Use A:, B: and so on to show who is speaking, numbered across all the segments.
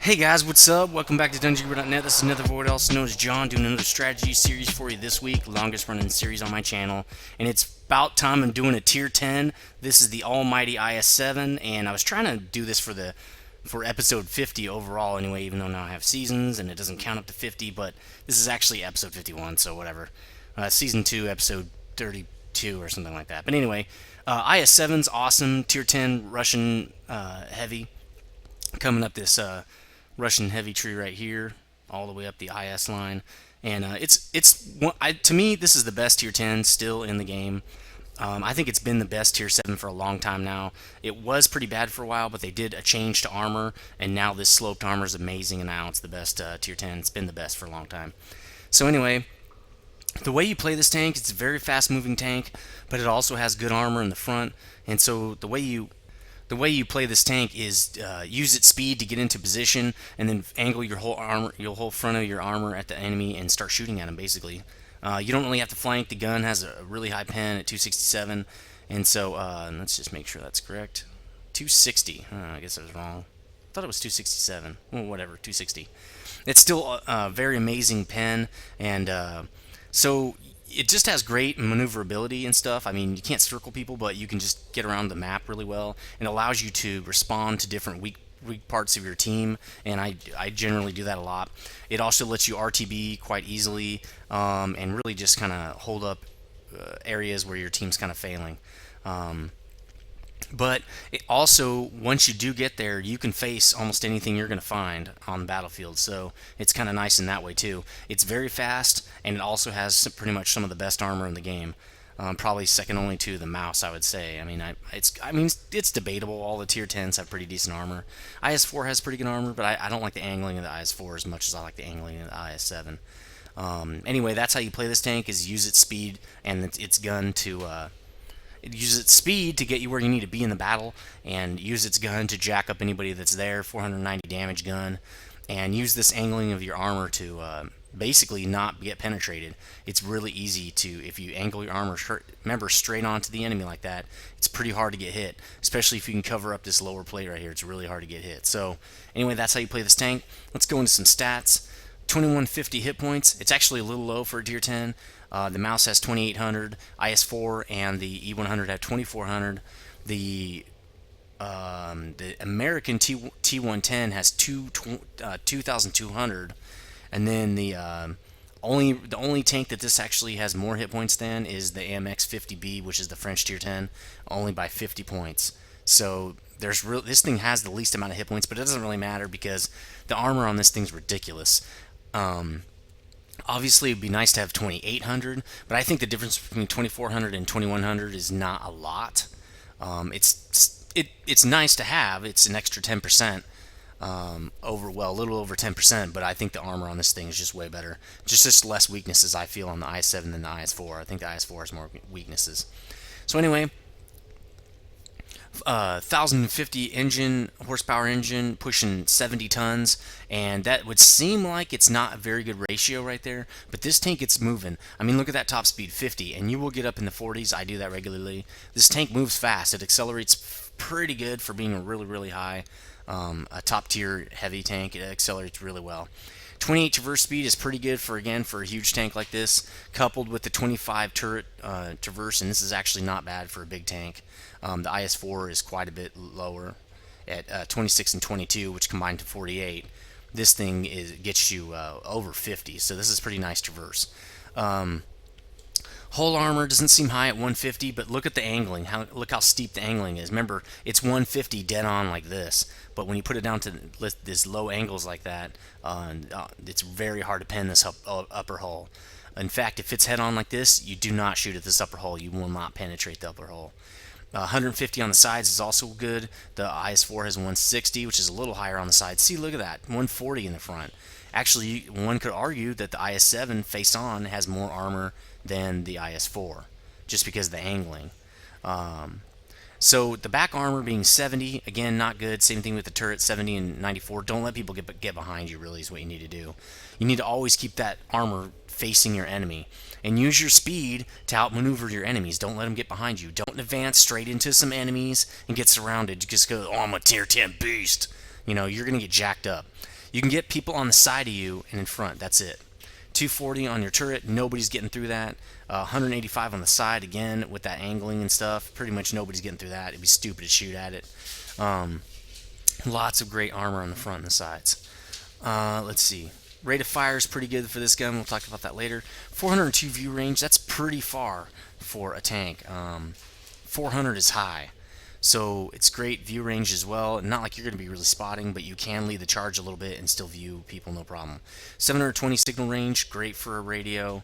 A: Hey guys, what's up? Welcome back to dungeongurunet. This is nethervoid, also known as John, doing another strategy series for you this week, longest running series on my channel. And it's about time I'm doing a tier 10. This is the almighty IS-7, and I was trying to do this for episode 50 overall anyway, even though now I have seasons and it doesn't count up to 50, but this is actually episode 51, so whatever. Season 2, episode 32 or something like that. But anyway, IS-7's awesome, tier 10 Russian heavy. Coming up this Russian heavy tree right here, all the way up the IS line, and to me this is the best tier 10 still in the game. I think it's been the best tier 7 for a long time now. It was pretty bad for a while, but they did a change to armor, and now this sloped armor is amazing, and now it's the best tier 10. It's been the best for a long time. So anyway, the way you play this tank, it's a very fast moving tank, but it also has good armor in the front, and so the way you play this tank is use its speed to get into position, and then angle your whole front of your armor at the enemy and start shooting at him. Basically, you don't really have to flank. The gun has a really high pen at 267, and so let's just make sure that's correct. 260. I guess I was wrong. I thought it was 267. Well, whatever. 260. It's still a very amazing pen, and so it just has great maneuverability and stuff. I mean, you can't circle people, but you can just get around the map really well, and allows you to respond to different weak parts of your team, and I generally do that a lot. It also lets you RTB quite easily, and really just kind of hold up areas where your team's kind of failing. But it also, once you do get there, you can face almost anything you're going to find on the battlefield. So it's kind of nice in that way too. It's very fast, and it also has pretty much some of the best armor in the game. Probably second only to the mouse, I would say. I mean, it's debatable. All the tier 10s have pretty decent armor. IS-4 has pretty good armor, but I don't like the angling of the IS-4 as much as I like the angling of the IS-7. Anyway, that's how you play this tank: is use its speed and its gun to. It uses its speed to get you where you need to be in the battle, and use its gun to jack up anybody that's there, 490 damage gun, and use this angling of your armor to basically not get penetrated. It's really easy to, if you angle your armor, remember, straight onto the enemy like that, it's pretty hard to get hit, especially if you can cover up this lower plate right here. It's really hard to get hit. So anyway, that's how you play this tank. Let's go into some stats. 2150 hit points. It's actually a little low for a tier 10. The mouse has 2800, IS-4 and the E100 have 2400. The American T110 has 2200, and then the only tank that this actually has more hit points than is the AMX 50B, which is the French tier 10, only by 50 points. So this thing has the least amount of hit points, but it doesn't really matter because the armor on this thing's ridiculous. Obviously, it'd be nice to have 2800, but I think the difference between 2400 and 2100 is not a lot. It's nice to have. It's an extra 10%, a little over 10%, but I think the armor on this thing is just way better. Just less weaknesses, I feel, on the IS-7 than the IS-4. I think the IS-4 has more weaknesses. So anyway, 1050 horsepower engine, pushing 70 tons, and that would seem like it's not a very good ratio right there, but this tank, it's moving. I mean, look at that top speed, 50, and you will get up in the 40s. I do that regularly. This tank moves fast. It accelerates pretty good for being a really high, a top tier heavy tank. It accelerates really well. 28 traverse speed is pretty good for a huge tank like this, coupled with the 25 turret traverse, and this is actually not bad for a big tank. The IS-4 is quite a bit lower at 26 and 22, which combined to 48. This thing gets you over 50, so this is pretty nice traverse. Whole armor doesn't seem high at 150, but look at the angling. Look how steep the angling is. Remember, it's 150 dead on like this, but when you put it down to this low angles like that, it's very hard to pen this upper hull. In fact, if it's head on like this, you do not shoot at this upper hull. You will not penetrate the upper hull. 150 on the sides is also good. The IS-4 has 160, which is a little higher on the sides. See, look at that, 140 in the front. Actually, one could argue that the IS-7 face on has more armor than the IS-4, just because of the angling. So the back armor being 70, again, not good. Same thing with the turret, 70 and 94. Don't let people get behind you, really, is what you need to do. You need to always keep that armor facing your enemy, and use your speed to outmaneuver your enemies. Don't let them get behind you. Don't advance straight into some enemies and get surrounded. Just go, oh, I'm a tier 10 beast. You know, you're going to get jacked up. You can get people on the side of you and in front. That's it. 240 on your turret, nobody's getting through that. 185 on the side, again, with that angling and stuff. Pretty much nobody's getting through that. It'd be stupid to shoot at it. Lots of great armor on the front and the sides. Let's see. Rate of fire is pretty good for this gun. We'll talk about that later. 402 view range. That's pretty far for a tank. 400 is high. So it's great view range as well. Not like you're going to be really spotting, but you can lead the charge a little bit and still view people, no problem. 720 signal range, great for a radio.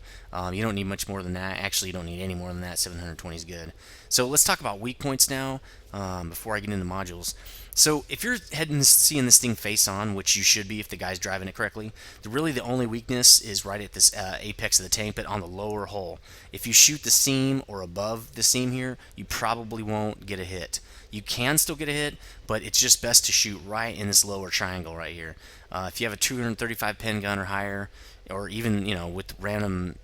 A: You don't need much more than that. Actually, you don't need any more than that. 720 is good. So let's talk about weak points now before I get into modules. So if you're seeing this thing face on, which you should be if the guy's driving it correctly, really the only weakness is right at this apex of the tank, but on the lower hull. If you shoot the seam or above the seam here, you probably won't get a hit. You can still get a hit, but it's just best to shoot right in this lower triangle right here. If you have a 235 pen gun or higher, or even with random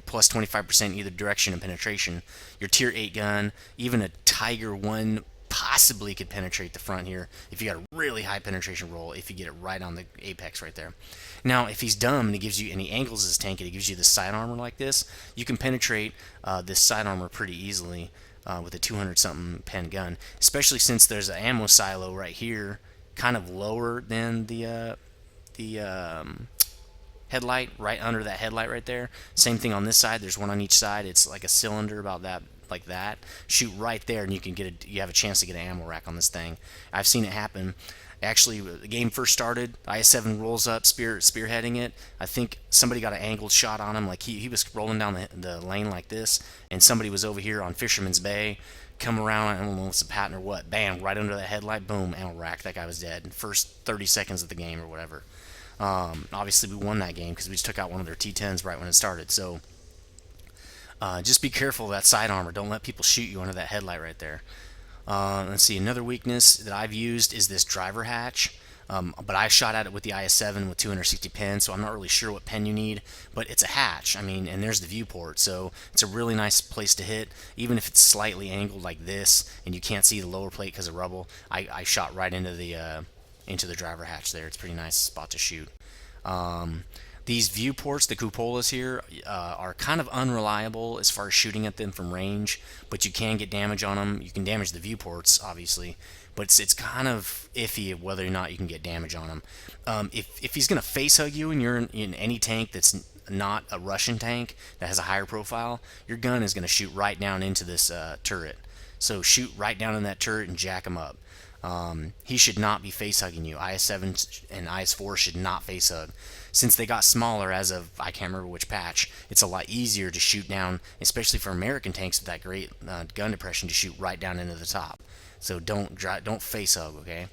A: plus 25% either direction and penetration, your tier 8 gun, even a Tiger 1 possibly could penetrate the front here if you got a really high penetration roll, if you get it right on the apex right there. Now if he's dumb and he gives you, and he angles his tank and he gives you the side armor like this, you can penetrate this side armor pretty easily with a 200 something pen gun, especially since there's an ammo silo right here, kind of lower than the headlight, right under that headlight right there. Same thing on this side, there's one on each side. It's like a cylinder about that, like that. Shoot right there and you can get you have a chance to get an ammo rack on this thing. I've seen it happen. Actually, the game first started, IS-7 rolls up, spearheading it. I think somebody got an angled shot on him, like he was rolling down the lane like this, and somebody was over here on Fisherman's Bay, come around, I don't know if it's a pattern or what, bam, right under that headlight, boom, ammo rack, that guy was dead. First 30 seconds of the game or whatever. Obviously, we won that game because we just took out one of their T10s right when it started, so just be careful of that side armor. Don't let people shoot you under that headlight right there. Let's see, another weakness that I've used is this driver hatch, but I shot at it with the IS-7 with 260 pens, so I'm not really sure what pen you need, but it's a hatch, I mean, and there's the viewport, so it's a really nice place to hit, even if it's slightly angled like this, and you can't see the lower plate because of rubble. I shot right into the driver hatch there. It's a pretty nice spot to shoot. These viewports, the cupolas here, are kind of unreliable as far as shooting at them from range, but you can get damage on them. You can damage the viewports, obviously, but it's kind of iffy of whether or not you can get damage on them. If he's going to face hug you and you're in any tank that's not a Russian tank that has a higher profile, your gun is going to shoot right down into this turret. So shoot right down in that turret and jack him up. He should not be face hugging you. IS-7 and IS-4 should not face hug. Since they got smaller as of, I can't remember which patch, it's a lot easier to shoot down, especially for American tanks with that great gun depression, to shoot right down into the top. So don't face hug, okay?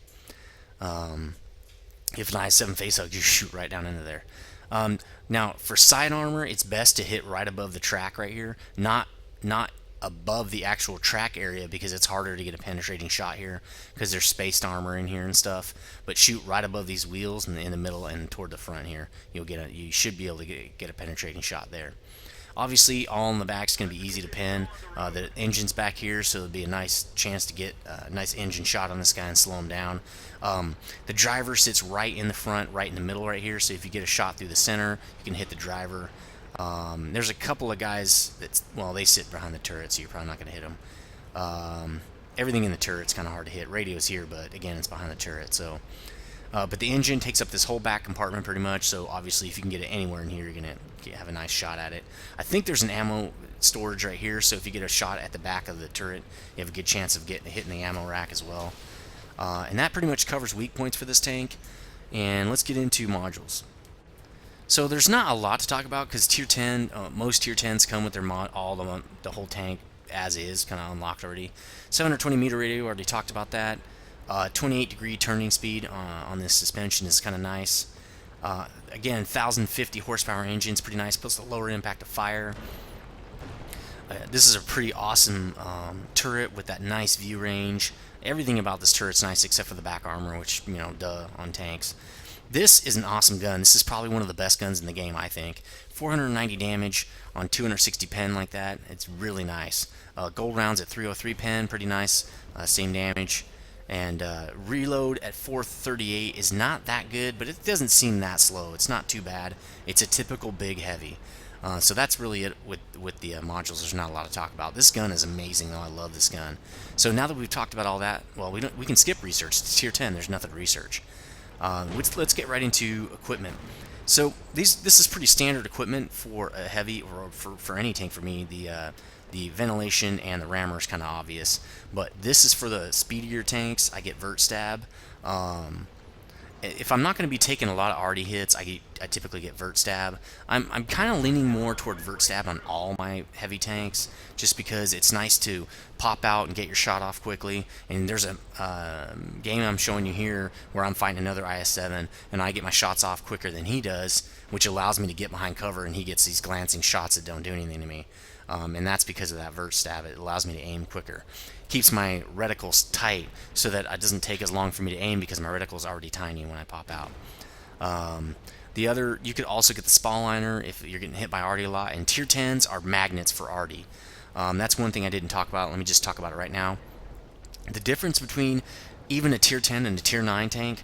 A: If an IS-7 face hug, you shoot right down into there. Now for side armor, it's best to hit right above the track right here, not above the actual track area, because it's harder to get a penetrating shot here because there's spaced armor in here and stuff. But shoot right above these wheels in the middle and toward the front here. You should be able to get a penetrating shot there. Obviously, all in the back is going to be easy to pin. The engine's back here, so it'll be a nice chance to get a nice engine shot on this guy and slow him down. The driver sits right in the front, right in the middle right here, so if you get a shot through the center, you can hit the driver. There's a couple of guys they sit behind the turret, so you're probably not going to hit them. Everything in the turret's kind of hard to hit. Radio's here, but again, it's behind the turret. So, but the engine takes up this whole back compartment pretty much. So obviously, if you can get it anywhere in here, you're going to have a nice shot at it. I think there's an ammo storage right here, so if you get a shot at the back of the turret, you have a good chance of hitting the ammo rack as well. And that pretty much covers weak points for this tank. And let's get into modules. So there's not a lot to talk about because tier 10, most tier 10s come with their the whole tank as is, kind of unlocked already. 720 meter radio, already talked about that. 28-degree turning speed on this suspension is kind of nice. Again, 1050 horsepower engine's pretty nice, plus the lower impact of fire. This is a pretty awesome turret with that nice view range. Everything about this turret's nice except for the back armor, which, duh, on tanks. This is an awesome gun. This is probably one of the best guns in the game, I think. 490 damage on 260 pen like that. It's really nice. Gold rounds at 303 pen, pretty nice. Same damage. And reload at 438 is not that good, but it doesn't seem that slow. It's not too bad. It's a typical big heavy. So that's really it with the modules. There's not a lot to talk about. This gun is amazing, though. I love this gun. So now that we've talked about all that, well, we can skip research. It's tier 10. There's nothing to research. Let's get right into equipment. So this is pretty standard equipment for a heavy, or for any tank for me. The ventilation and the rammer is kind of obvious, but this is for the speedier tanks. I get vert stab. If I'm not going to be taking a lot of arty hits, I typically get vert stab. I'm kind of leaning more toward vert stab on all my heavy tanks, just because it's nice to pop out and get your shot off quickly. And there's a game I'm showing you here where I'm fighting another IS-7, and I get my shots off quicker than he does, which allows me to get behind cover, and he gets these glancing shots that don't do anything to me. And that's because of that vert stab. It allows me to aim quicker. Keeps my reticles tight so that it doesn't take as long for me to aim, because my reticle is already tiny when I pop out. You could also get the spall liner if you're getting hit by arty a lot, and tier 10s are magnets for arty. That's one thing I didn't talk about. Let me just talk about it right now. The difference between even a tier 10 and a tier 9 tank,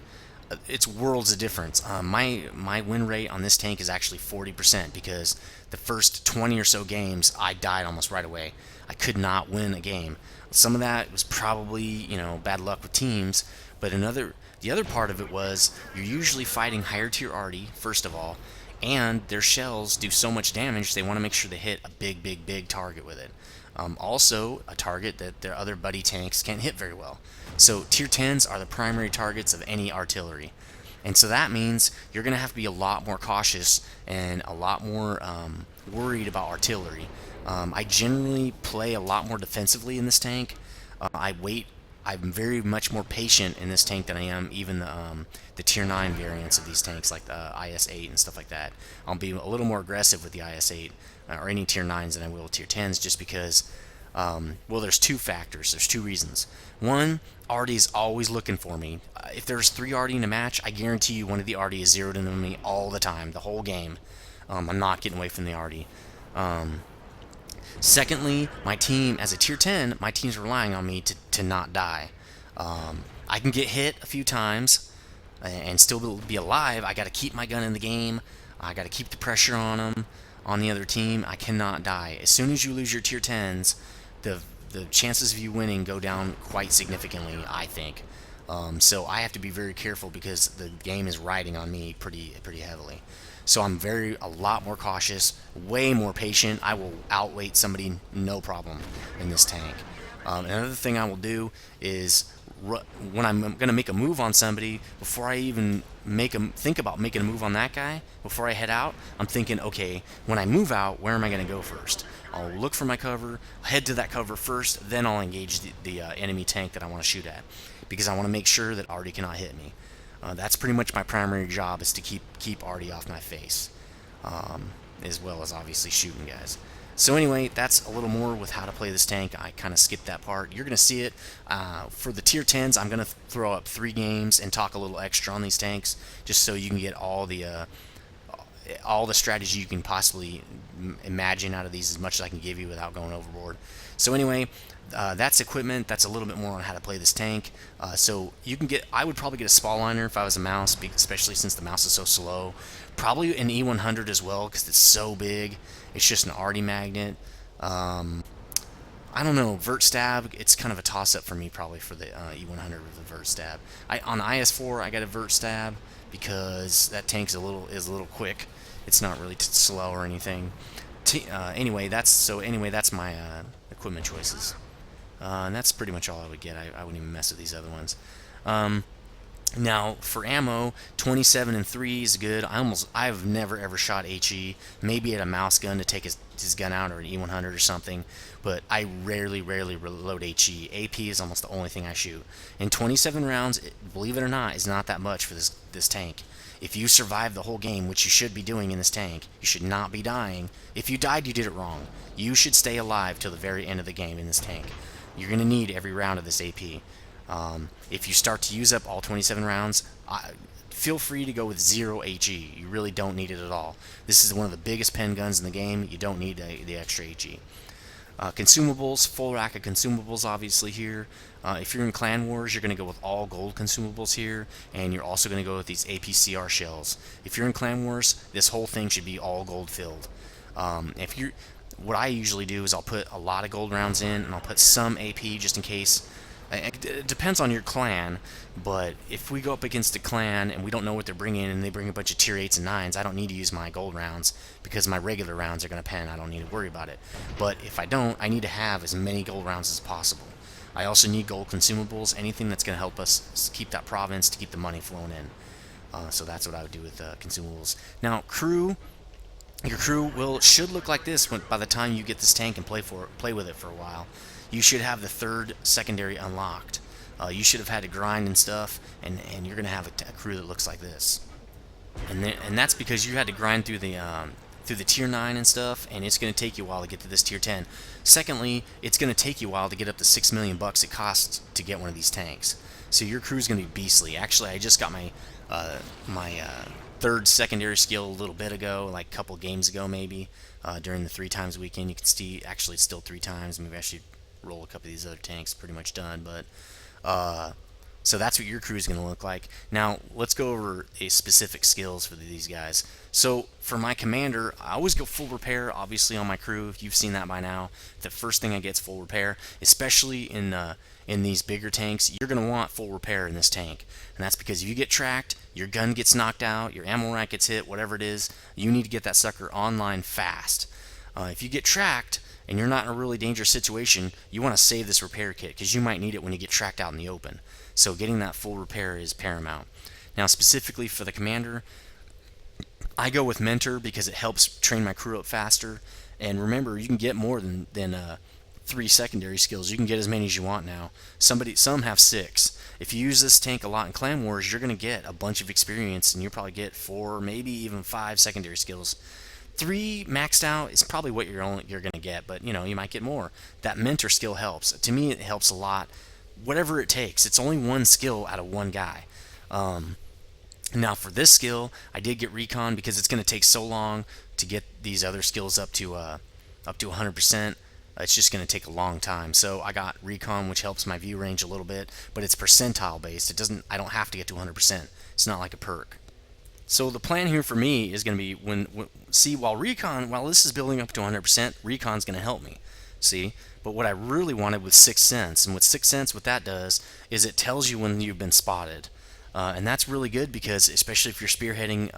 A: it's worlds of difference. My win rate on this tank is actually 40%, because the first 20 or so games I died almost right away. I could not win a game. Some of that was probably, bad luck with teams, but the other part of it was you're usually fighting higher tier arty, first of all, and their shells do so much damage they want to make sure they hit a big target with it. Also, a target that their other buddy tanks can't hit very well. So tier 10s are the primary targets of any artillery. And so that means you're going to have to be a lot more cautious and a lot more worried about artillery. I generally play a lot more defensively in this tank. I'm very much more patient in this tank than I am even the tier 9 variants of these tanks, like the IS-8 and stuff like that. I'll be a little more aggressive with the IS-8 or any tier 9s than I will with tier 10s, just because, there's two factors. There's two reasons. One, arty is always looking for me. If there's 3 arty in a match, I guarantee you one of the arty is zeroed into me all the time, the whole game. I'm not getting away from the arty. Secondly, my team, as a tier 10, my team's relying on me to not die. I can get hit a few times and still be alive. I got to keep my gun in the game. I got to keep the pressure on them, on the other team. I cannot die. As soon as you lose your tier 10s, the chances of you winning go down quite significantly, I think. So I have to be very careful, because the game is riding on me pretty heavily. So I'm a lot more cautious, way more patient. I will outweight somebody no problem in this tank. Another thing I will do is, when I'm going to make a move on somebody, before I even think about making a move on that guy, before I head out, I'm thinking, okay, when I move out, where am I going to go first? I'll look for my cover, head to that cover first, then I'll engage the enemy tank that I want to shoot at, because I want to make sure that arty cannot hit me. That's pretty much my primary job, is to keep arty off my face, as well as obviously shooting guys. So anyway, that's a little more with how to play this tank. I kind of skipped that part. You're going to see it. For the tier 10s, I'm going to throw up 3 games and talk a little extra on these tanks, just so you can get all the strategy you can possibly imagine out of these, as much as I can give you without going overboard. So anyway, that's equipment. That's a little bit more on how to play this tank. So I would probably get a spall liner if I was a mouse, especially since the mouse is so slow. Probably an E100 as well, because it's so big. It's just an arty magnet. I don't know, vert stab, it's kind of a toss-up for me, probably, for the E100 with the vert stab. On IS-4, I got a vert stab, because that tank is a little quick. It's not really slow or anything. Anyway, that's my equipment choices. And that's pretty much all I would get. I wouldn't even mess with these other ones. Now, for ammo, 27 and 3 is good. I've never ever shot HE. Maybe at a mouse gun to take his gun out, or an E100 or something, but I rarely reload HE. AP is almost the only thing I shoot. And 27 rounds, believe it or not, is not that much for this tank. If you survive the whole game, which you should be doing in this tank, you should not be dying. If you died, you did it wrong. You should stay alive till the very end of the game in this tank. You're going to need every round of this AP. If you start to use up all 27 rounds, feel free to go with 0 HE. You really don't need it at all. This is one of the biggest pen guns in the game. You don't need the extra HE. Consumables, full rack of consumables obviously here. If you're in Clan Wars, you're going to go with all gold consumables here, and you're also going to go with these APCR shells. If you're in Clan Wars, this whole thing should be all gold filled. If you're, what I usually do is I'll put a lot of gold rounds in, and I'll put some AP just in case. It depends on your clan, but if we go up against a clan and we don't know what they're bringing and they bring a bunch of tier 8s and 9s, I don't need to use my gold rounds because my regular rounds are going to pen. I don't need to worry about it. But if I don't, I need to have as many gold rounds as possible. I also need gold consumables, anything that's going to help us keep that province, to keep the money flowing in. So that's what I would do with consumables. Now, crew, your crew should look like this by the time you get this tank and play with it for a while. You should have the third secondary unlocked. You should have had to grind and stuff, and you're going to have a crew that looks like this. And that's because you had to grind through the tier 9 and stuff, and it's going to take you a while to get to this tier 10. Secondly, it's going to take you a while to get up to $6 million it costs to get one of these tanks. So your crew is going to be beastly. Actually, I just got my third secondary skill a little bit ago, like a couple games ago maybe, during the 3 times weekend. You can see, actually it's still 3 times. Maybe I should roll a couple of these other tanks. Pretty much done, but so that's what your crew is going to look like. Now let's go over a specific skills for these guys. So for my commander, I always go full repair, obviously, on my crew. You've seen that by now. The first thing I get is full repair, especially in these bigger tanks. You're going to want full repair in this tank, and that's because if you get tracked, your gun gets knocked out, your ammo rack gets hit, whatever it is, you need to get that sucker online fast. If you get tracked and you're not in a really dangerous situation, you want to save this repair kit because you might need it when you get tracked out in the open. So getting that full repair is paramount. Now specifically for the commander, I go with mentor because it helps train my crew up faster. And remember, you can get more than 3 secondary skills. You can get as many as you want now. Some have 6. If you use this tank a lot in Clan Wars, you're going to get a bunch of experience, and you'll probably get 4, maybe even 5 secondary skills. 3 maxed out is probably what you're going to get, but you might get more. That mentor skill helps. To me, it helps a lot. Whatever it takes. It's only 1 skill out of 1 guy. Now for this skill, I did get recon because it's going to take so long to get these other skills up to 100%. It's just going to take a long time. So I got recon, which helps my view range a little bit, but it's percentile based. I don't have to get to 100%. It's not like a perk. So the plan here for me is going to be while this is building up to 100%, recon's going to help me. See? But what I really wanted was 6th Sense, and with 6th Sense, what that does is it tells you when you've been spotted, and that's really good because especially if you're spearheading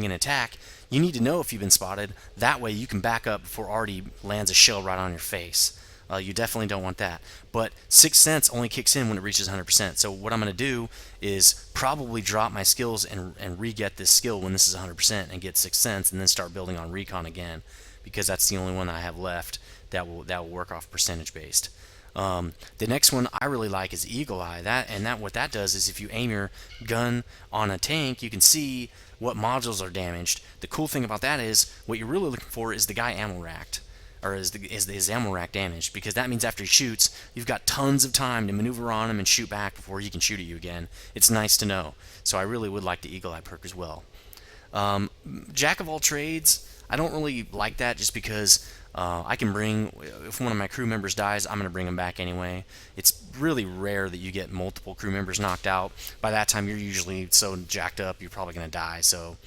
A: an attack, you need to know if you've been spotted. That way you can back up before already lands a shell right on your face. You definitely don't want that. But 6th Sense only kicks in when it reaches 100%. So what I'm going to do is probably drop my skills and re-get this skill when this is 100% and get 6th Sense, and then start building on recon again, because that's the only one I have left that will work off percentage based. The next one I really like is Eagle Eye. What that does is if you aim your gun on a tank, you can see what modules are damaged. The cool thing about that is what you're really looking for is the guy ammo racked, or is his ammo rack damaged, because that means after he shoots, you've got tons of time to maneuver on him and shoot back before he can shoot at you again. It's nice to know. So I really would like the Eagle Eye perk as well. Jack of all trades, I don't really like that just because I can bring, if one of my crew members dies, I'm going to bring him back anyway. It's really rare that you get multiple crew members knocked out. By that time, you're usually so jacked up, you're probably going to die. So,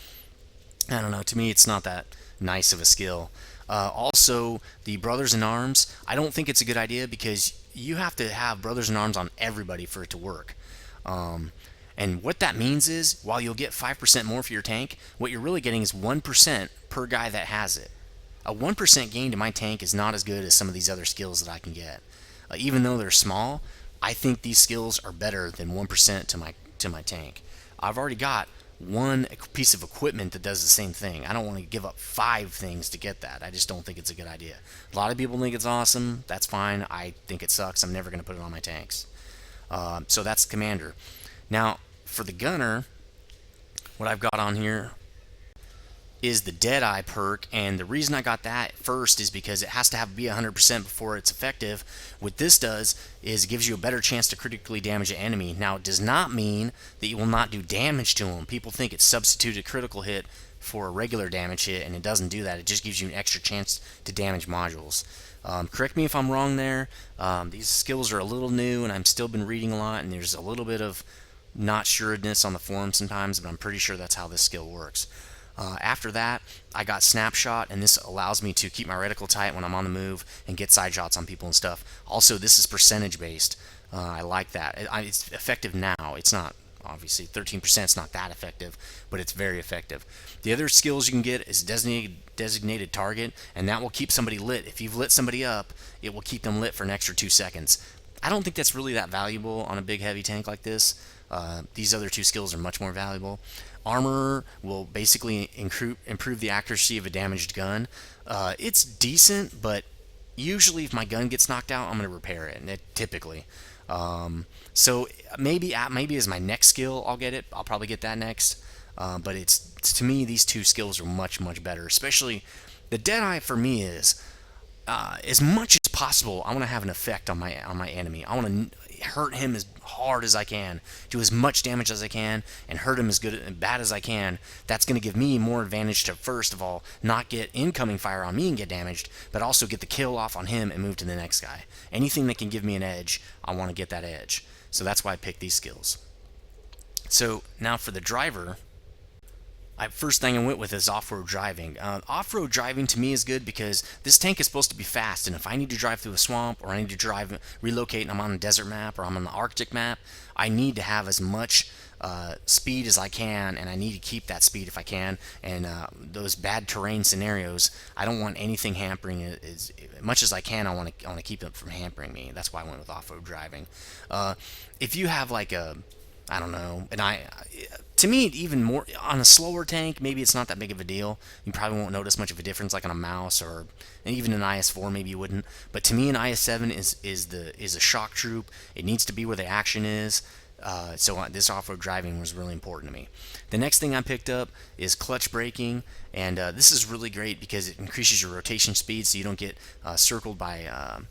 A: I don't know. To me, it's not that nice of a skill. Also, the Brothers in Arms, I don't think it's a good idea because you have to have Brothers in Arms on everybody for it to work. And what that means is, while you'll get 5% more for your tank, what you're really getting is 1% per guy that has it. A 1% gain to my tank is not as good as some of these other skills that I can get. Even though they're small, I think these skills are better than 1% to my tank. I've already got 1 piece of equipment that does the same thing. I don't want to give up 5 things to get that. I just don't think it's a good idea. A lot of people think it's awesome. That's fine. I think it sucks. I'm never going to put it on my tanks. So that's the commander. Now, for the gunner, what I've got on here, is the Deadeye perk, and the reason I got that first is because it has to be 100% before it's effective. What this does is it gives you a better chance to critically damage an enemy. Now, it does not mean that you will not do damage to them. People think it substitutes a critical hit for a regular damage hit, and it doesn't do that. It just gives you an extra chance to damage modules. Correct me if I'm wrong there. These skills are a little new, and I've still been reading a lot, and there's a little bit of not sureness on the forum sometimes, but I'm pretty sure that's how this skill works. After that, I got Snapshot, and this allows me to keep my reticle tight when I'm on the move and get side shots on people and stuff. Also, this is percentage based. I like that. It's effective now. It's not, obviously, 13% is not that effective, but it's very effective. The other skills you can get is designated target, and that will keep somebody lit. If you've lit somebody up, it will keep them lit for an extra 2 seconds. I don't think that's really that valuable on a big heavy tank like this. These other two skills are much more valuable. Armor will basically improve the accuracy of a damaged gun. It's decent, but usually if my gun gets knocked out, I'm going to repair it, typically. So maybe as my next skill, I'll get it. I'll probably get that next. But to me, these two skills are much, much better. Especially the Deadeye for me is as much as possible. I want to have an effect on my enemy. I want to hurt him as hard as I can, do as much damage as I can, and hurt him as good and bad as I can. That's going to give me more advantage to, first of all, not get incoming fire on me and get damaged, but also get the kill off on him and move to the next guy. Anything that can give me an edge, I want to get that edge. So that's why I picked these skills. So now for the driver, first thing I went with is off-road driving. Off-road driving to me is good because this tank is supposed to be fast, and if I need to drive through a swamp, or I need to relocate and I'm on a desert map, or I'm on the Arctic map, I need to have as much speed as I can, and I need to keep that speed if I can. And those bad terrain scenarios, I don't want anything hampering it. As much as I can, I want to keep it from hampering me. That's why I went with off-road driving. If you have like a, I don't know, to me, even more on a slower tank, maybe it's not that big of a deal. You probably won't notice much of a difference, like on a mouse, or even an IS-4, maybe you wouldn't. But to me, an IS-7 is a shock troop. It needs to be where the action is. So this off-road driving was really important to me. The next thing I picked up is clutch braking, and this is really great because it increases your rotation speed, so you don't get circled by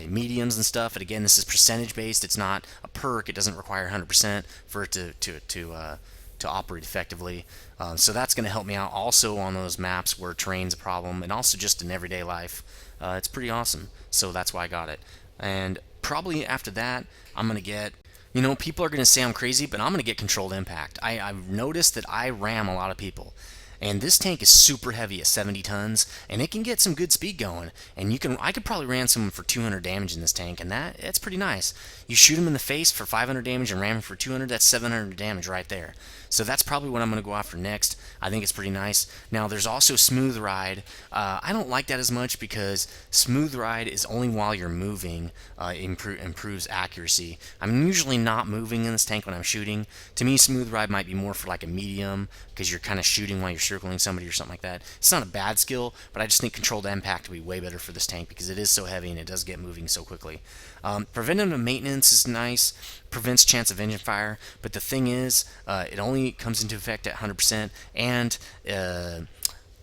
A: mediums and stuff. And again, this is percentage based. It's not a perk. It doesn't require 100% for it to operate effectively. So that's going to help me out also on those maps where terrain's a problem, and also just in everyday life. It's pretty awesome. So that's why I got it. And probably after that, I'm going to get, people are going to say I'm crazy, but I'm going to get controlled impact. I've noticed that I ram a lot of people. And this tank is super heavy at 70 tons, and it can get some good speed going. And I could probably ram someone for 200 damage in this tank, and that's pretty nice. You shoot him in the face for 500 damage and ram him for 200, that's 700 damage right there. So that's probably what I'm going to go after next. I think it's pretty nice. Now, there's also Smooth Ride. I don't like that as much because Smooth Ride is only while you're moving, improves accuracy. I'm usually not moving in this tank when I'm shooting. To me, Smooth Ride might be more for like a medium, because you're kind of shooting while you're circling somebody or something like that. It's not a bad skill, but I just think controlled impact would be way better for this tank because it is so heavy and it does get moving so quickly. Preventative maintenance is nice, prevents chance of engine fire, but the thing is, it only comes into effect at 100%, and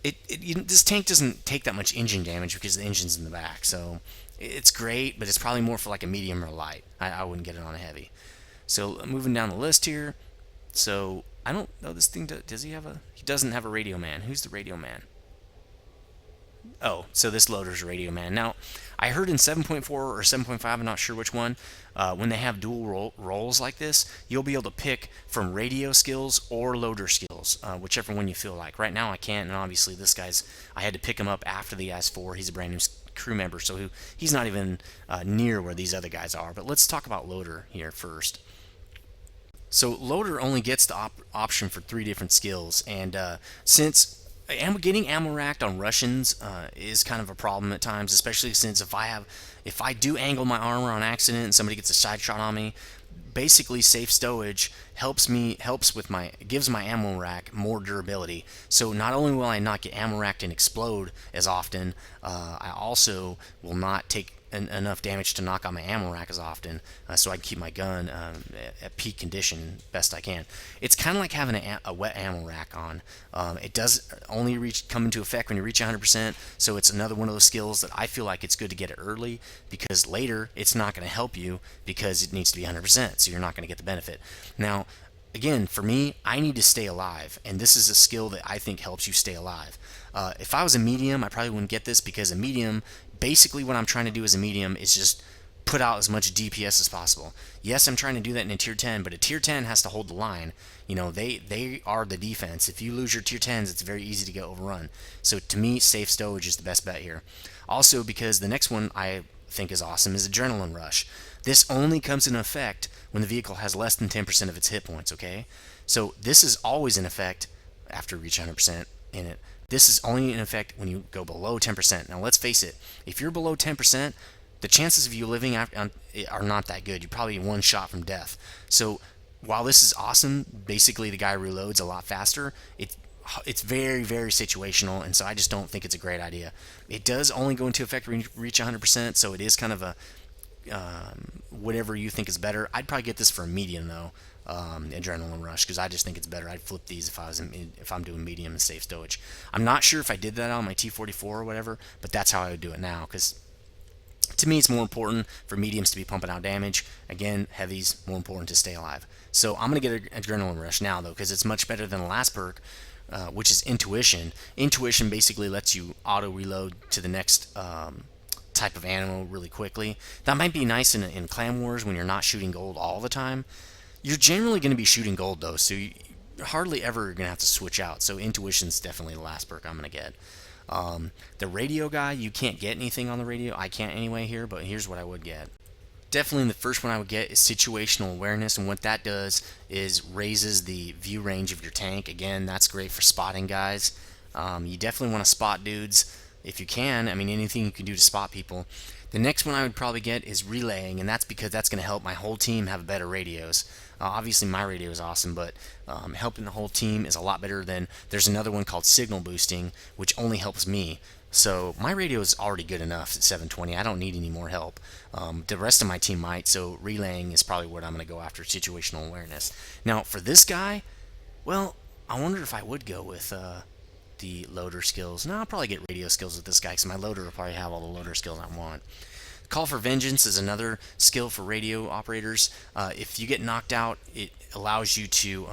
A: this tank doesn't take that much engine damage because the engine's in the back. So it's great, but it's probably more for like a medium or light. I wouldn't get it on a heavy. So moving down the list here. So I don't know this thing. Does he have a? He doesn't have a radio man. Who's the radio man? Oh, so this loader's a radio man. Now, I heard in 7.4 or 7.5, I'm not sure which one, when they have dual roles like this, you'll be able to pick from radio skills or loader skills, whichever one you feel like. Right now I can't, and obviously this guy's, I had to pick him up after the IS-4. He's a brand new crew member, so he's not even near where these other guys are. But let's talk about loader here first. So loader only gets the option for 3 different skills, and since getting ammo racked on Russians is kind of a problem at times, especially since if I do angle my armor on accident and somebody gets a side shot on me, basically safe stowage gives my ammo rack more durability. So not only will I not get ammo racked and explode as often, I also will not take enough damage to knock out my ammo rack as often, so I can keep my gun at peak condition best I can. It's kind of like having a wet ammo rack on. It does only come into effect when you reach 100%, so it's another one of those skills that I feel like it's good to get it early, because later it's not going to help you because it needs to be 100%, so you're not going to get the benefit. Now, again, for me, I need to stay alive, and this is a skill that I think helps you stay alive. If I was a medium, I probably wouldn't get this, because a medium, basically what I'm trying to do as a medium is just put out as much DPS as possible. Yes, I'm trying to do that in a tier 10, but a tier 10 has to hold the line. You know, they are the defense. If you lose your tier 10s, it's very easy to get overrun. So to me, safe stowage is the best bet here. Also, because the next one I think is awesome is Adrenaline Rush. This only comes into effect when the vehicle has less than 10% of its hit points, okay? So this is always in effect after you reach 100% in it. This is only in effect when you go below 10%. Now let's face it, if you're below 10%, the chances of you living are not that good. You're probably one shot from death. So while this is awesome, basically the guy reloads a lot faster, it's very, very situational, and so I just don't think it's a great idea. It does only go into effect when you reach 100%, so it is kind of a whatever you think is better. I'd probably get this for a medium though, Adrenaline Rush, because I just think it's better. I'd flip these if I'm doing medium and safe stowage. I'm not sure if I did that on my T44 or whatever, but that's how I would do it now, because to me it's more important for mediums to be pumping out damage. Again, heavies more important to stay alive. So I'm gonna get an Adrenaline Rush now though, because it's much better than the last perk, which is Intuition. Intuition basically lets you auto reload to the next type of animal really quickly. That might be nice in clan wars when you're not shooting gold all the time. You're generally going to be shooting gold though, so you're hardly ever going to have to switch out. So Intuition's definitely the last perk I'm going to get. The radio guy, you can't get anything on the radio. I can't anyway here, but here's what I would get. Definitely the first one I would get is Situational Awareness, and what that does is raises the view range of your tank. Again, that's great for spotting guys. You definitely want to spot dudes if you can. I mean, anything you can do to spot people. The next one I would probably get is Relaying, and that's because that's going to help my whole team have better radios. Obviously my radio is awesome, but helping the whole team is a lot better than, there's another one called Signal Boosting, which only helps me. So my radio is already good enough at 720. I don't need any more help. The rest of my team might, so Relaying is probably what I'm going to go after, Situational Awareness. Now for this guy, well, I wonder if I would go with the loader skills. No, I'll probably get radio skills with this guy, because my loader will probably have all the loader skills I want. Call for Vengeance is another skill for radio operators. If you get knocked out, it allows you to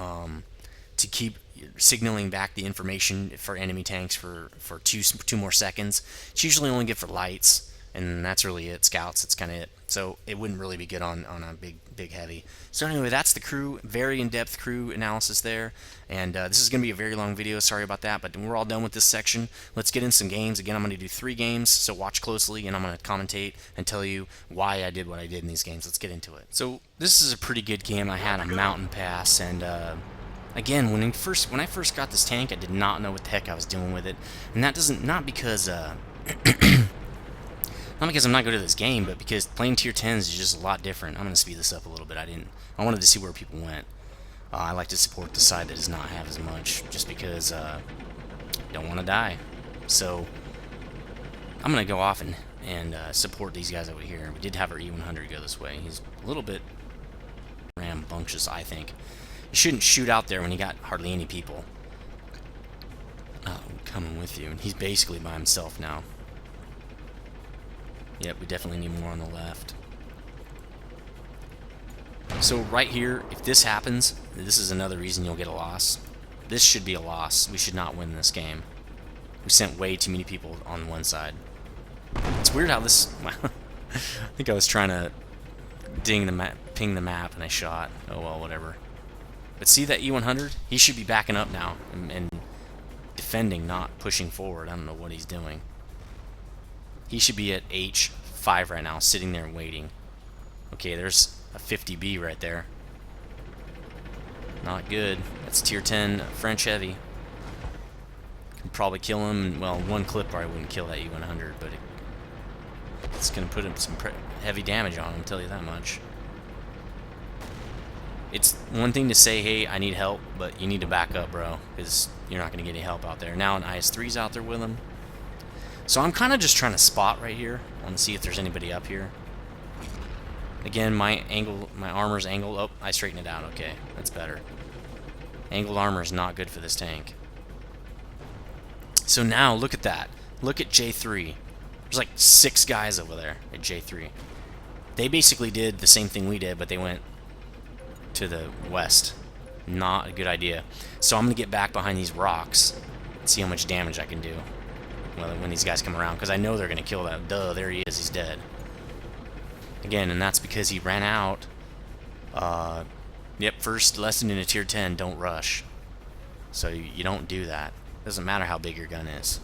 A: keep signaling back the information for enemy tanks for two more seconds. It's usually only good for lights, and that's really it. Scouts, that's kind of it. So it wouldn't really be good on a big heavy. So anyway, that's the crew. Very in-depth crew analysis there. And this is going to be a very long video. Sorry about that, but we're all done with this section. Let's get in some games. Again, I'm going to do 3 games, so watch closely, and I'm going to commentate and tell you why I did what I did in these games. Let's get into it. So this is a pretty good game. I had a mountain pass, and again, when I first got this tank, I did not know what the heck I was doing with it, and that doesn't, not because not because I'm not good at this game, but because playing tier 10s is just a lot different. I'm going to speed this up a little bit. I wanted to see where people went. I like to support the side that does not have as much, just because I don't want to die. So I'm going to go off and support these guys over here. We did have our E100 go this way. He's a little bit rambunctious, I think. You shouldn't shoot out there when you got hardly any people coming with you. And he's basically by himself now. Yep, we definitely need more on the left. So right here, if this happens, this is another reason you'll get a loss. This should be a loss. We should not win this game. We sent way too many people on one side. It's weird how this... I think I was trying to ping the map and I shot. Oh well, whatever. But see that E100? He should be backing up now and defending, not pushing forward. I don't know what he's doing. He should be at H5 right now, sitting there waiting. Okay, there's a 50B right there. Not good. That's tier 10 French heavy. Can probably kill him. Well, one clip probably wouldn't kill that E100, but it's going to put him some heavy damage on him, I'll tell you that much. It's one thing to say, hey, I need help, but you need to back up, bro, because you're not going to get any help out there. Now an IS-3's out there with him. So I'm kind of just trying to spot right here. I want to see if there's anybody up here. Again, my armor's angled. Oh, I straightened it out. Okay, that's better. Angled armor is not good for this tank. So now, look at that. Look at J3. There's like 6 guys over there at J3. They basically did the same thing we did, but they went to the west. Not a good idea. So I'm going to get back behind these rocks and see how much damage I can do when these guys come around, because I know they're going to kill that. Duh, there he is. He's dead. Again, and that's because he ran out. Yep, first lesson in a tier 10, don't rush. So you don't do that. Doesn't matter how big your gun is.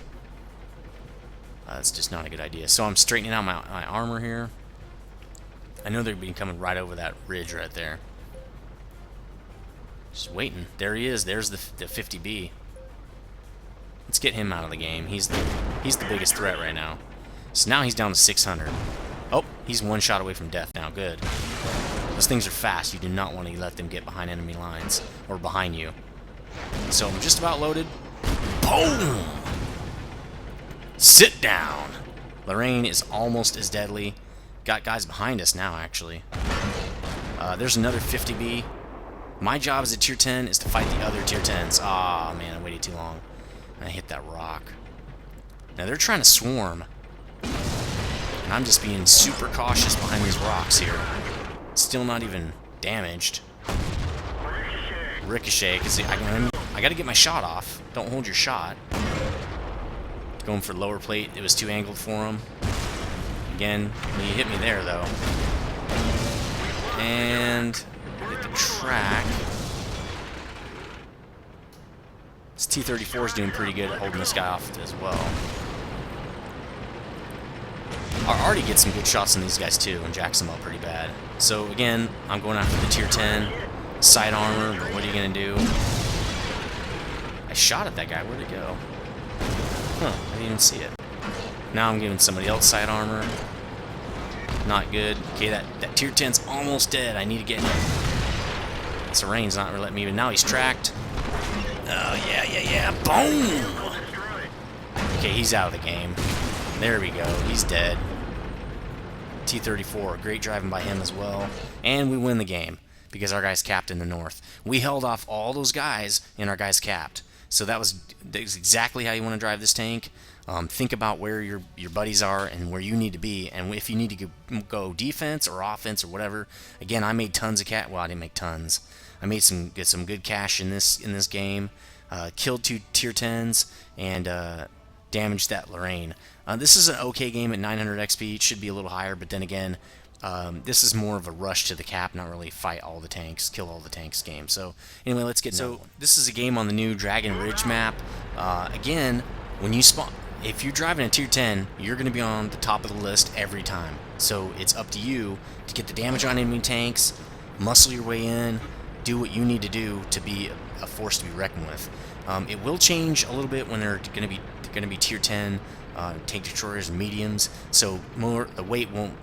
A: It's just not a good idea. So I'm straightening out my armor here. I know they're coming right over that ridge right there. Just waiting. There he is. There's the 50B. Let's get him out of the game. He's the biggest threat right now. So now he's down to 600. Oh, he's 1 shot away from death now. Good. Those things are fast. You do not want to let them get behind enemy lines or behind you. So I'm just about loaded. Boom! Sit down. Lorraine is almost as deadly. Got guys behind us now, actually. There's another 50B. My job as a tier 10 is to fight the other tier 10s. Ah, man, I waited too long. And I hit that rock. Now they're trying to swarm. And I'm just being super cautious behind these rocks here. Still not even damaged. Ricochet, because I got to get my shot off. Don't hold your shot. Going for lower plate. It was too angled for him. Again, he hit me there, though. And hit the track. This T-34 is doing pretty good at holding this guy off as well. I already get some good shots on these guys, too, and jacks them up pretty bad. So, again, I'm going after the tier 10. Side armor, but what are you going to do? I shot at that guy. Where'd it go? Huh, I didn't even see it. Now I'm giving somebody else side armor. Not good. Okay, that tier 10's almost dead. I need to get him. So Rain's not letting me even. Now he's tracked. Oh, yeah. Boom! Okay, he's out of the game. There we go. He's dead. T-34. Great driving by him as well. And we win the game because our guy's capped in the north. We held off all those guys and our guy's capped. So that's exactly how you want to drive this tank. Think about where your buddies are and where you need to be, and if you need to go defense or offense or whatever. Again, I made tons of well, I didn't make tons. I made get some good cash in this game. Killed 2 tier 10s and damaged that Lorraine. This is an okay game at 900 XP. It should be a little higher, but then again, this is more of a rush to the cap, not really fight all the tanks, kill all the tanks game. So anyway, let's get into it. This is a game on the new Dragon Ridge map. Again, when you spawn, if you're driving a tier 10, you're going to be on the top of the list every time. So it's up to you to get the damage on enemy tanks, muscle your way in, do what you need to do to be a force to be reckoned with. It will change a little bit when they're going to be tier 10 tank destroyers and mediums. So the weight won't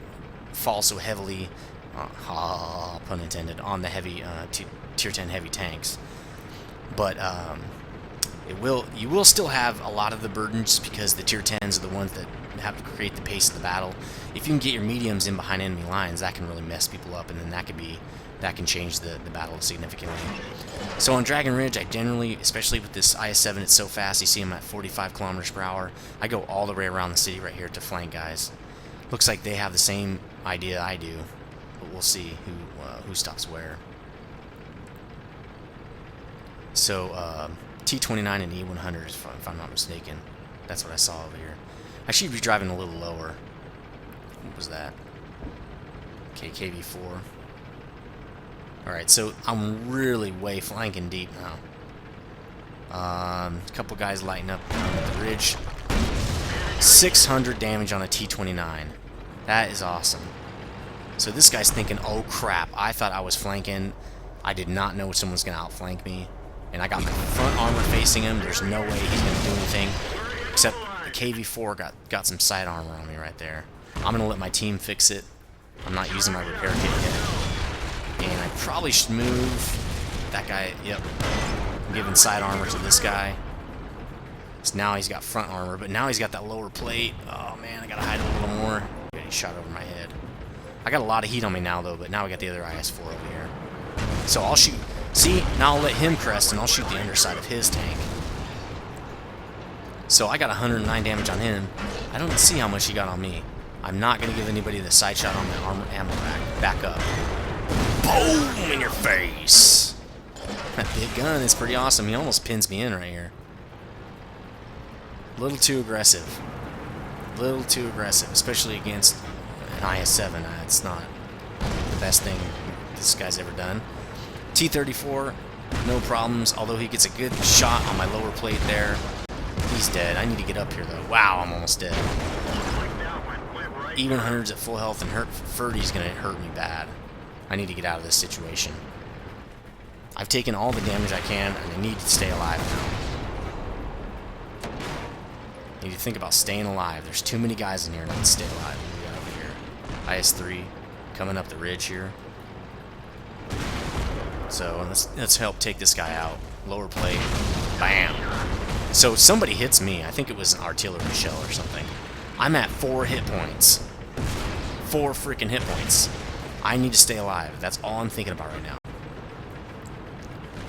A: fall so heavily, pun intended, on the heavy tier 10 heavy tanks. But you will still have a lot of the burdens because the tier 10s are the ones that have to create the pace of the battle. If you can get your mediums in behind enemy lines, that can really mess people up, and then that can change the battle significantly. So on Dragon Ridge, I generally, especially with this IS-7, it's so fast, you see them at 45 kilometers per hour. I go all the way around the city right here to flank guys. Looks like they have the same idea I do, but we'll see who stops where. So T29 and E100, if I'm not mistaken. That's what I saw over here. I should be driving a little lower. What was that? Okay, KV4. Alright, so I'm really way flanking deep now. A couple guys lighting up on the ridge. 600 damage on a T29. That is awesome. So this guy's thinking, oh crap, I thought I was flanking. I did not know someone was going to outflank me. And I got my front armor facing him. There's no way he's going to do anything. Except the KV4 got some side armor on me right there. I'm going to let my team fix it. I'm not using my repair kit yet. And I probably should move that guy. Yep. I'm giving side armor to this guy. So now he's got front armor, but now he's got that lower plate. Oh man, I gotta hide a little more. Good, he shot over my head. I got a lot of heat on me now though, but now we got the other IS-4 over here. So I'll shoot. See, now I'll let him crest and I'll shoot the underside of his tank. So I got 109 damage on him. I don't see how much he got on me. I'm not going to give anybody the side shot on my armor ammo rack. Back up. Boom! In your face! That big gun is pretty awesome. He almost pins me in right here. A little too aggressive. A little too aggressive, especially against an IS-7. It's not the best thing this guy's ever done. T-34, no problems, although he gets a good shot on my lower plate there. He's dead. I need to get up here, though. Wow, I'm almost dead. Even hundreds at full health and 30's going to hurt me bad. I need to get out of this situation. I've taken all the damage I can, and I need to stay alive now. I need to think about staying alive. There's too many guys in here not to stay alive. What do we got over here? IS-3 coming up the ridge here. So let's help take this guy out. Lower plate. Bam! So somebody hits me. I think it was an artillery shell or something. I'm at 4 hit points. 4 freaking hit points. I need to stay alive. That's all I'm thinking about right now.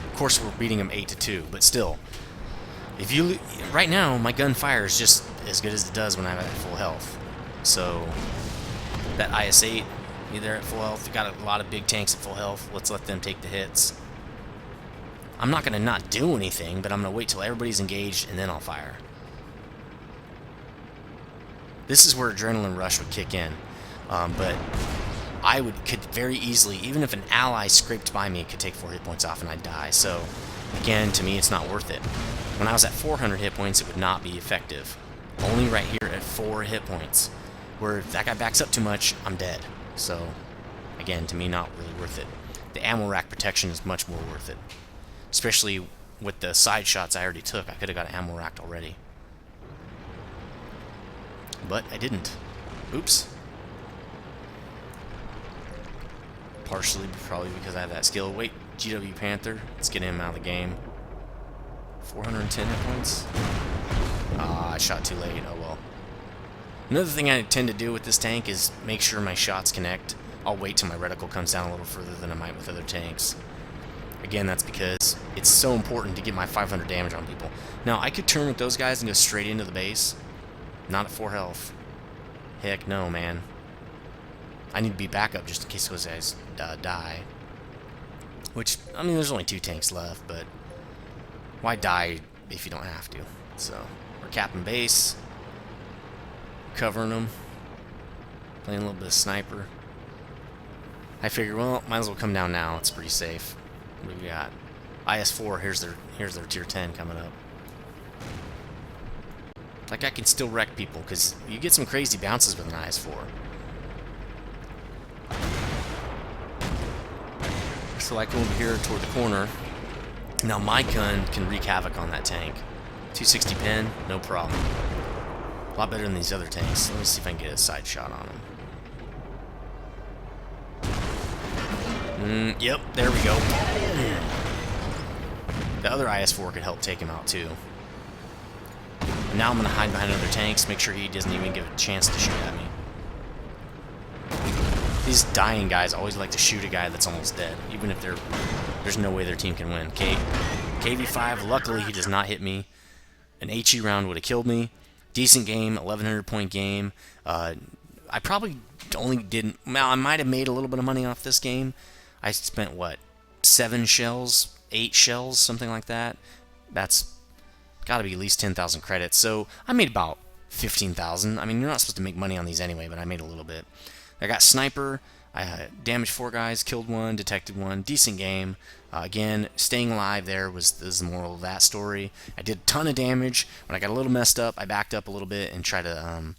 A: Of course, we're beating him 8-2, but still. If you right now, my gun fires just as good as it does when I'm at full health. So that IS-8, they're at full health. We've got a lot of big tanks at full health. Let's let them take the hits. I'm not going to not do anything, but I'm going to wait till everybody's engaged and then I'll fire. This is where adrenaline rush would kick in. But I could very easily, even if an ally scraped by me, could take 4 hit points off and I'd die. So again, to me, it's not worth it. When I was at 400 hit points, it would not be effective. Only right here at 4 hit points. Where if that guy backs up too much, I'm dead. So again, to me, not really worth it. The ammo rack protection is much more worth it. Especially with the side shots I already took. I could have got ammo racked already. But I didn't. Oops. Partially, probably because I have that skill. Wait, GW Panther. Let's get him out of the game. 410 hit points. Ah, I shot too late. Oh well. Another thing I tend to do with this tank is make sure my shots connect. I'll wait till my reticle comes down a little further than I might with other tanks. Again, that's because it's so important to get my 500 damage on people. Now, I could turn with those guys and go straight into the base. Not at 4 health. Heck no, man. I need to be backup just in case those guys die. Which, I mean, there's only 2 tanks left, but why die if you don't have to? So, we're capping base. Covering them. Playing a little bit of sniper. I figure, well, might as well come down now. It's pretty safe. What do we got? IS-4, here's their tier 10 coming up. Like, I can still wreck people, because you get some crazy bounces with an IS-4. So I go over here toward the corner. Now my gun can wreak havoc on that tank. 260 pin, no problem. A lot better than these other tanks. Let me see if I can get a side shot on him. Yep, there we go. The other IS-4 could help take him out too. Now I'm going to hide behind other tanks, make sure he doesn't even give a chance to shoot at me. These dying guys always like to shoot a guy that's almost dead, even if there's no way their team can win. KV5, luckily he does not hit me. An HE round would have killed me. Decent game, 1100 point game. I probably only didn't... Well, I might have made a little bit of money off this game. I spent, what, 7 shells? 8 shells? Something like that. That's got to be at least 10,000 credits. So I made about 15,000. I mean, you're not supposed to make money on these anyway, but I made a little bit. I got sniper. I damaged 4 guys, killed 1, detected 1. Decent game. Again, staying alive there was the moral of that story. I did a ton of damage. When I got a little messed up, I backed up a little bit and tried to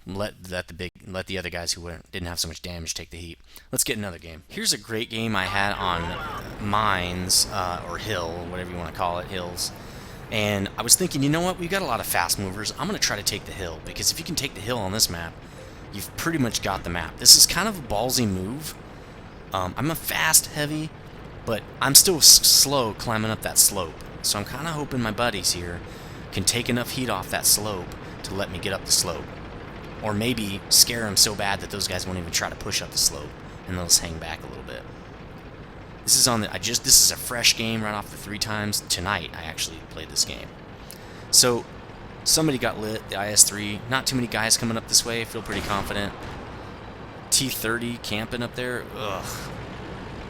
A: let the other guys who didn't have so much damage take the heat. Let's get another game. Here's a great game I had on mines or hill, whatever you want to call it, hills. And I was thinking, you know what? We've got a lot of fast movers. I'm going to try to take the hill, because if you can take the hill on this map, you've pretty much got the map. This is kind of a ballsy move. I'm a fast heavy, but I'm still slow climbing up that slope. So I'm kind of hoping my buddies here can take enough heat off that slope to let me get up the slope. Or maybe scare them so bad that those guys won't even try to push up the slope, and they'll just hang back a little bit. This is on the this is a fresh game right off the 3 times. Tonight I actually played this game. So somebody got lit, the IS-3. Not too many guys coming up this way. I feel pretty confident. T-30 camping up there. Ugh.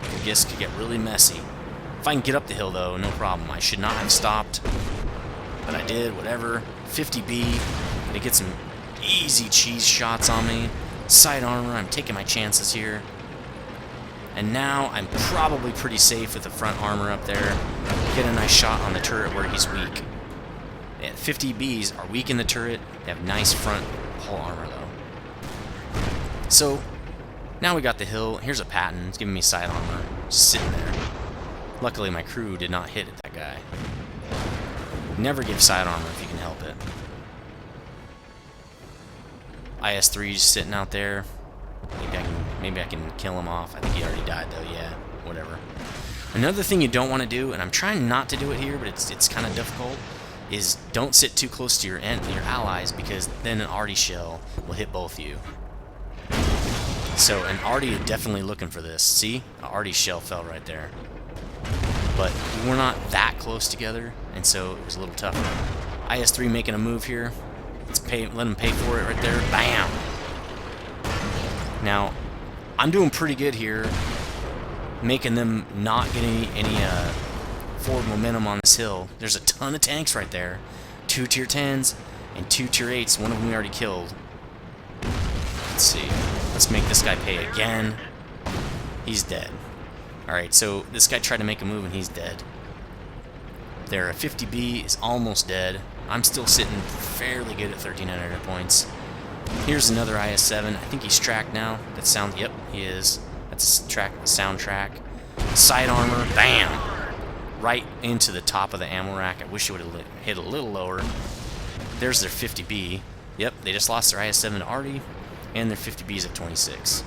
A: I guess could get really messy. If I can get up the hill though, no problem. I should not have stopped, but I did. Whatever. 50B. Gonna get some easy cheese shots on me. Side armor. I'm taking my chances here. And now I'm probably pretty safe with the front armor up there. Get a nice shot on the turret where he's weak. Yeah, 50Bs are weak in the turret. They have nice front hull armor though. So now we got the hill. Here's a Patton. It's giving me side armor. Just sitting there. Luckily my crew did not hit at that guy. Never give side armor if you can help it. IS-3 just sitting out there. Maybe I can kill him off. I think he already died though. Yeah, whatever. Another thing you don't want to do, and I'm trying not to do it here, but it's kind of difficult, is don't sit too close to your allies, because then an arty shell will hit both of you. So an arty is definitely looking for this. See, an arty shell fell right there. But we're not that close together, and so it was a little tougher. IS-3 making a move here. Let him pay for it right there. Bam! Now, I'm doing pretty good here, making them not get any forward momentum on this hill. There's a ton of tanks right there. 2 tier 10s and 2 tier 8s. One of them we already killed. Let's see. Let's make this guy pay again. He's dead. Alright, so this guy tried to make a move and he's dead. There, a 50B is almost dead. I'm still sitting fairly good at 1,300 hit points. Here's another IS-7. I think he's tracked now. That sound, yep, he is. That's a soundtrack. Side armor, bam! Right into the top of the ammo rack. I wish it would have hit a little lower. There's their 50B. Yep, they just lost their IS-7 to arty, and their 50B's at 26.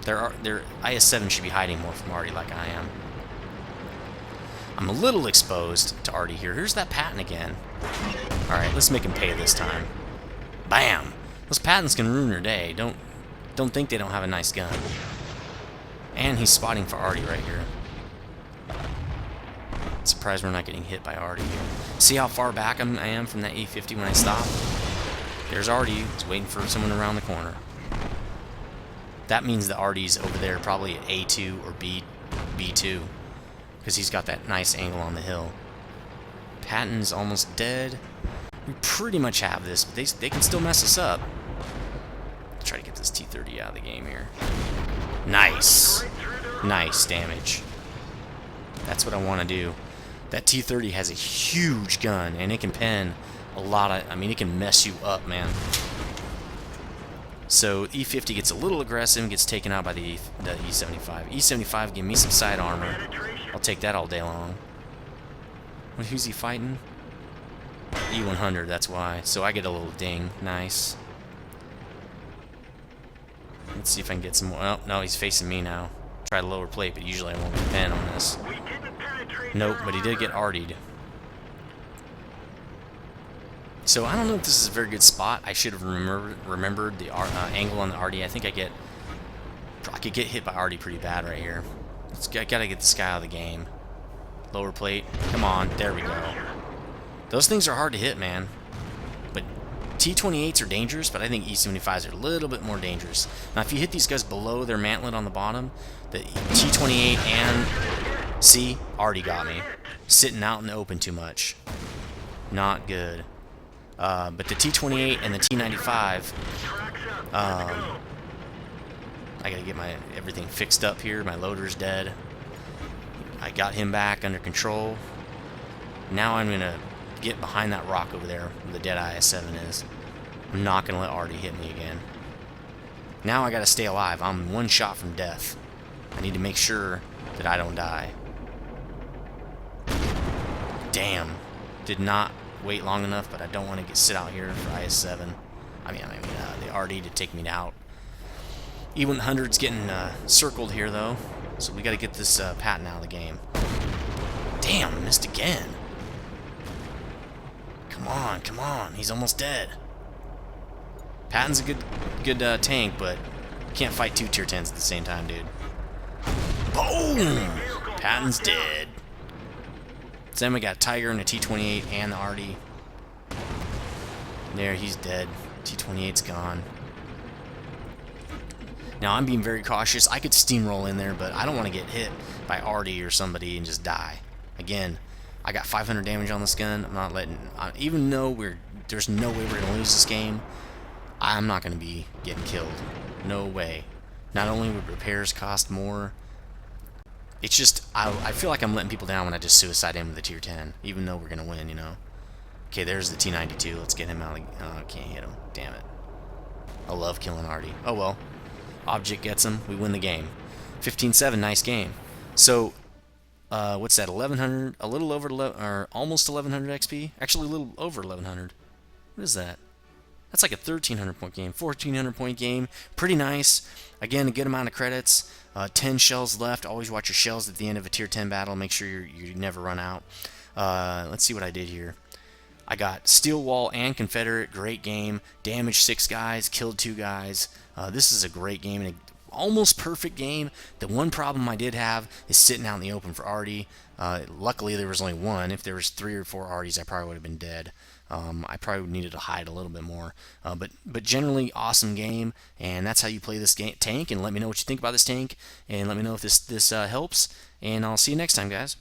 A: Their IS-7 should be hiding more from arty like I am. I'm a little exposed to arty here. Here's that Patton again. Alright, let's make him pay this time. Bam! Those Pattons can ruin your day. Don't think they don't have a nice gun. And he's spotting for arty right here. Surprised we're not getting hit by arty here. See how far back I am from that E50 when I stop? There's arty. He's waiting for someone around the corner. That means the arty's over there, probably at A2 or B2. Because he's got that nice angle on the hill. Patton's almost dead. We pretty much have this, but they can still mess us up. Let's try to get this T-30 out of the game here. Nice. Nice damage. That's what I want to do. That T-30 has a huge gun, and it can pen a lot of... I mean, it can mess you up, man. So E50 gets a little aggressive and gets taken out by the E75. E75 give me some side armor. I'll take that all day long. Who's he fighting? E100, that's why. So I get a little ding. Nice. Let's see if I can get some more. Oh, no, he's facing me now. Try to lower plate, but usually I won't get pen on this. Nope, but he did get artied. So I don't know if this is a very good spot. I should have remembered the angle on the arty. I think I could get hit by arty pretty bad right here. I gotta get this guy out of the game. Lower plate. Come on. There we go. Those things are hard to hit, man. But T-28s are dangerous, but I think E-75s are a little bit more dangerous. Now, if you hit these guys below their mantlet on the bottom, the T-28 and... See? Already got me. Sitting out in the open too much. Not good. But the T-28 and the T-95... I gotta get my everything fixed up here. My loader's dead. I got him back under control. Now I'm gonna get behind that rock over there where the dead IS-7 is. I'm not gonna let arty hit me again. Now I gotta stay alive. I'm one shot from death. I need to make sure that I don't die. Damn. Did not wait long enough, but I don't want to sit out here for IS-7. I mean, the arty to take me out. E100's getting circled here, though. So we got to get this Patton out of the game. Damn, missed again. Come on, come on. He's almost dead. Patton's a good tank, but you can't fight two tier 10s at the same time, dude. Boom! Patton's dead. So then we got Tiger and a T28 and the Artie. There, he's dead. T28's gone. Now, I'm being very cautious. I could steamroll in there, but I don't want to get hit by Artie or somebody and just die. Again, I got 500 damage on this gun. I'm not letting... even though there's no way we're going to lose this game, I'm not going to be getting killed. No way. Not only would repairs cost more, it's just... I feel like I'm letting people down when I just suicide in with a tier 10, even though we're going to win, you know? Okay, there's the T92. Let's get him out. Oh, can't hit him. Damn it. I love killing Artie. Oh, well. Object gets him. We win the game. 15-7. Nice game. So, what's that? 1100? A little over 11, or almost 1100 XP? Actually, a little over 1100. What is that? That's like a 1300 point game. 1400 point game. Pretty nice. Again, a good amount of credits. 10 shells left. Always watch your shells at the end of a tier 10 battle. Make sure you never run out. Let's see what I did here. I got Steel Wall and Confederate, great game. Damaged 6 guys, killed 2 guys. This is a great game and an almost perfect game. The one problem I did have is sitting out in the open for Artie. Luckily there was only one. If there was 3 or 4 Arties, I probably would have been dead. I probably needed to hide a little bit more. But generally, awesome game, and that's how you play this tank. And let me know what you think about this tank, and let me know if this helps. And I'll see you next time, guys.